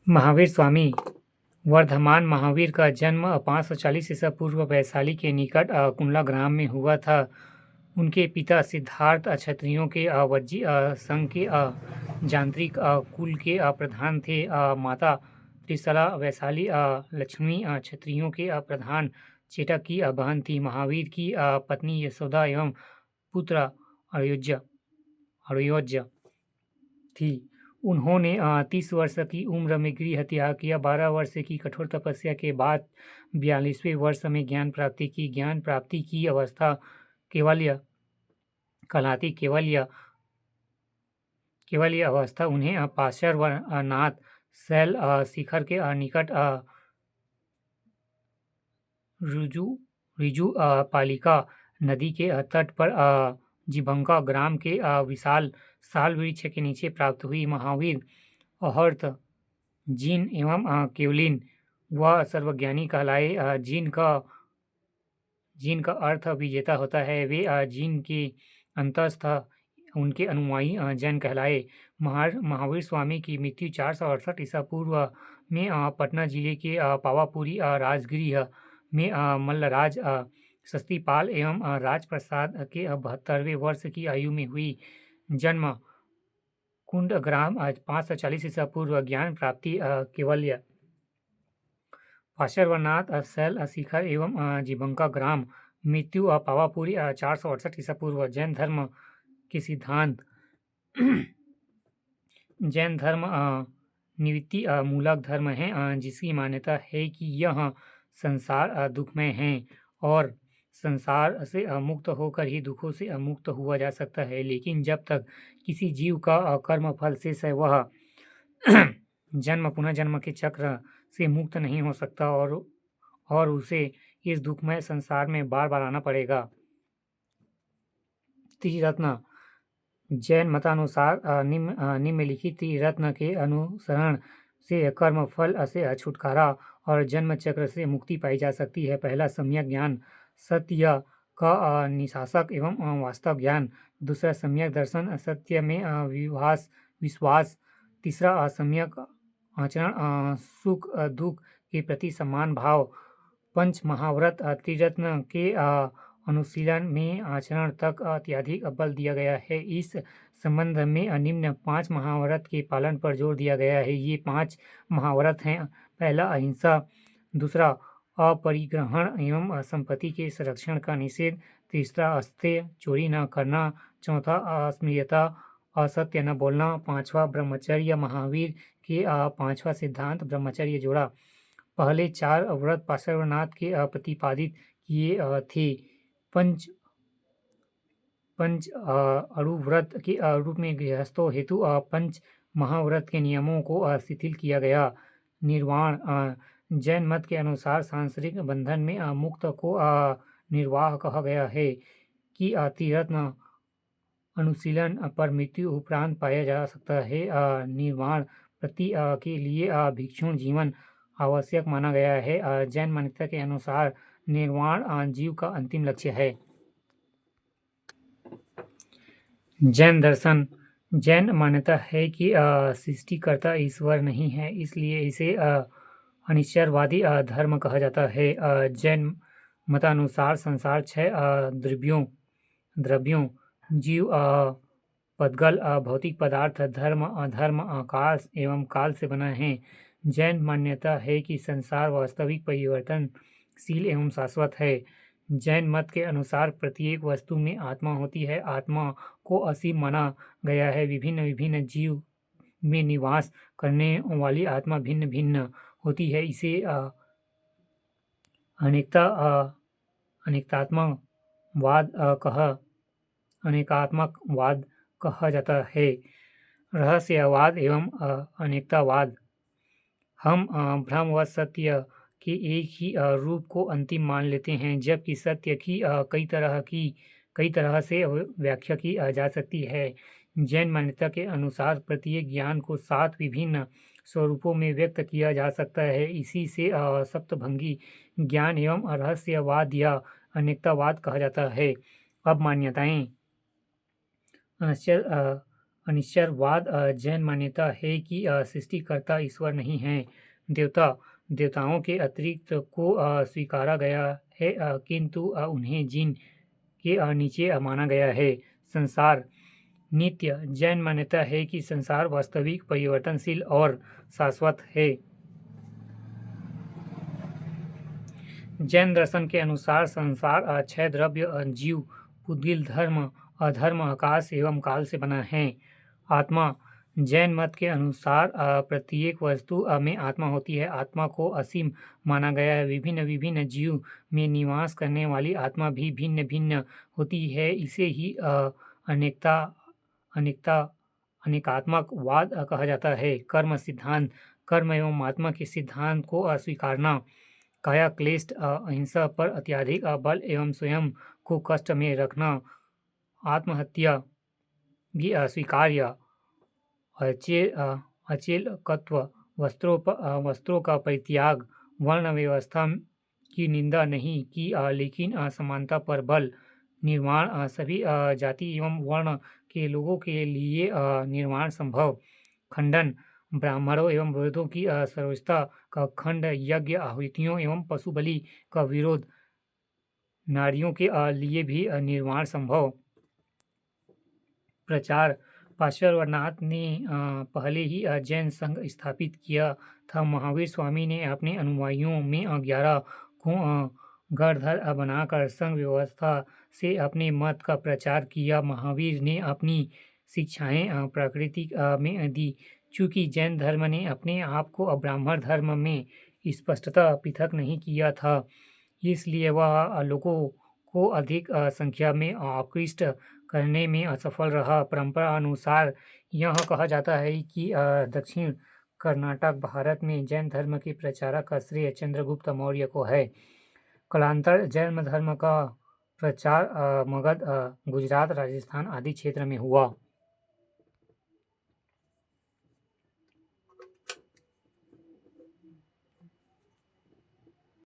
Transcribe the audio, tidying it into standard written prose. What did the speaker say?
महावीर स्वामी वर्धमान महावीर का जन्म 540 ईसा पूर्व वैशाली के निकट कुंडला ग्राम में हुआ था। उनके पिता सिद्धार्थ क्षत्रियों के वज्जी संघ के यांत्रिक कुल के प्रधान थे। माता त्रिशला वैशाली लक्ष्मी क्षत्रियों के प्रधान चेटक की बहन थी। महावीर की पत्नी यशोदा एवं पुत्र अयोध्या अयोध्या थी। उन्होंने 30 वर्ष की उम्र में गृह त्याग किया। 12 वर्ष की कठोर तपस्या के बाद 42वें वर्ष में ज्ञान प्राप्ति की। ज्ञान प्राप्ति की अवस्था केवल्य कहलाती। केवल्य अवस्था उन्हें पार्श्वनाथ शैल शिखर के निकट रिजु पालिका नदी के तट पर जिबंका ग्राम के विशाल साल वृक्ष के नीचे प्राप्त हुई। महावीर अहर्त जीन एवं केवलिन व सर्वज्ञानी कहलाए। जीन का अर्थ विजेता होता है। वे जीन के अंतस्थ उनके अनुयायी जैन कहलाए। महावीर स्वामी की मृत्यु 468 ईसा पूर्व में पटना जिले के पावापुरी राजगृह में मल्लराज सस्तीपाल एवं राजप्रसाद के 72वें वर्ष की आयु में हुई। जन्म कुंड ग्राम 540 ईसा पूर्व। ज्ञान प्राप्ति केवल्य पार्श्वनाथ शैल शिखर एवं जिबंका ग्राम। मृत्यु पावापुरी 468 ईसा पूर्व। जैन धर्म के सिद्धांत जैन धर्म निवृत्ति मूलक धर्म है, जिसकी मान्यता है कि यह संसार दुखमय है और संसार से मुक्त होकर ही दुखों से मुक्त हुआ जा सकता है। लेकिन जब तक किसी जीव का कर्म फल से वह जन्म पुनः जन्म के चक्र से मुक्त नहीं हो सकता और उसे इस दुखमय संसार में बार बार आना पड़ेगा। त्रिरत्न जैन मतानुसार निम्नलिखित त्रिरत्न के अनुसरण से कर्म फल से छुटकारा और जन्म चक्र से मुक्ति पाई जा सकती है। पहला सम्यक ज्ञान, सत्य का निशासक एवं वास्तव ज्ञान। दूसरा सम्यक दर्शन, सत्य में विश्वास। तीसरा सम्यक आचरण, सुख दुख के प्रति समान भाव। पंच महाव्रत त्रिरत्न के अनुशीलन में आचरण तक अत्यधिक बल दिया गया है। इस संबंध में निम्न 5 महाव्रत के पालन पर जोर दिया गया है। ये 5 महाव्रत हैं। पहला अहिंसा, दूसरा अपरिग्रहण एवं संपत्ति के संरक्षण का निषेध, तीसरा अस्तेय चोरी न करना, चौथा अस्मियता असत्य न बोलना, पांचवा ब्रह्मचर्य। महावीर के 5वां सिद्धांत ब्रह्मचर्य जोड़ा। पहले 4 व्रत पार्श्वनाथ के प्रतिपादित किए थे। पंच अणु व्रत के रूप में गृहस्थों हेतु 5 महाव्रत के नियमों को शिथिल किया गया। निर्वाण जैन मत के अनुसार सांसारिक बंधन में मुक्त को निर्वाह कहा गया है कि त्रिरत्न अनुशीलन पर मृत्यु उपरांत पाया जा सकता है। निर्वाण प्रति के लिए भिक्षुण जीवन आवश्यक माना गया है। जैन मान्यता के अनुसार निर्वाण जीव का अंतिम लक्ष्य है। जैन दर्शन जैन मान्यता है कि सृष्टिकर्ता ईश्वर नहीं है, इसलिए इसे अनिश्चरवादी धर्म कहा जाता है। जैन मतानुसार संसार 6 द्रव्यों जीव, पदगल, भौतिक पदार्थ, धर्म, अधर्म, आकाश एवं काल से बना है। जैन मान्यता है कि संसार वास्तविक परिवर्तनशील एवं शाश्वत है। जैन मत के अनुसार प्रत्येक वस्तु में आत्मा होती है। आत्मा को असीम माना गया है। विभिन्न जीव में निवास करने वाली आत्मा भिन्न भिन्न होती है। इसे अनेकात्मकवाद कहा जाता है। रहस्यवाद एवं अनेकतावाद हम ब्रह्म व सत्य के एक ही रूप को अंतिम मान लेते हैं, जबकि सत्य की कई तरह से व्याख्या की जा सकती है। जैन मान्यता के अनुसार प्रत्येक ज्ञान को 7 विभिन्न स्वरूपों में व्यक्त किया जा सकता है। इसी से सप्तभंगी ज्ञान एवं रहस्यवाद या अनेकतावाद कहा जाता है। अब मान्यताएं अनिश्चरवाद जैन मान्यता है कि सृष्टिकर्ता ईश्वर नहीं है, देवताओं के अतिरिक्त को स्वीकारा गया है, किंतु उन्हें जिन के नीचे माना गया है। संसार नित्य जैन मान्यता है कि संसार वास्तविक, परिवर्तनशील और शाश्वत है। जैन दर्शन के अनुसार संसार क्षय, द्रव्य, जीव, पुद्गल, धर्म, अधर्म, आकाश एवं काल से बना है। आत्मा जैन मत के अनुसार प्रत्येक वस्तु में आत्मा होती है। आत्मा को असीम माना गया है। विभिन्न विभिन्न जीव में निवास करने वाली आत्मा भी भिन्न भिन्न होती है। इसे ही अनेकता अनेकता अनेकात्मकवाद कहा जाता है। कर्म सिद्धांत कर्म एवं आत्मा के सिद्धांत को अस्वीकारना, काया क्लेश, अहिंसा पर अत्यधिक बल एवं स्वयं को कष्ट में रखना, आत्महत्या भी अस्वीकार्य, अचेलकत्व, वस्त्रों का परित्याग, वर्ण व्यवस्था की निंदा नहीं की, लेकिन समानता पर बल, निर्वाण सभी जाति एवं वर्ण के लोगों के लिए निर्वाण संभव, खंडन ब्राह्मणों एवं वेदों की सर्वोच्चता का खंड, यज्ञ, आहुतियों एवं पशु बलि का विरोध, नारियों के लिए भी निर्वाण संभव। प्रचार पार्श्वनाथ ने पहले ही जैन संघ स्थापित किया था। महावीर स्वामी ने अपने अनुयायियों में 11 को गढ़धर बनाकर संघ व्यवस्था से अपने मत का प्रचार किया। महावीर ने अपनी शिक्षाएं प्रकृति में दी। चूँकि जैन धर्म ने अपने आप को ब्राह्मण धर्म में स्पष्टतः पृथक नहीं किया था, इसलिए वह लोगों को अधिक संख्या में आकृष्ट करने में असफल रहा। परंपरा अनुसार यह कहा जाता है कि दक्षिण कर्नाटक भारत में जैन धर्म के प्रचारक का श्रेय चंद्रगुप्त मौर्य को है। कालांतर जैन धर्म का प्रचार मगध, गुजरात, राजस्थान आदि क्षेत्र में हुआ।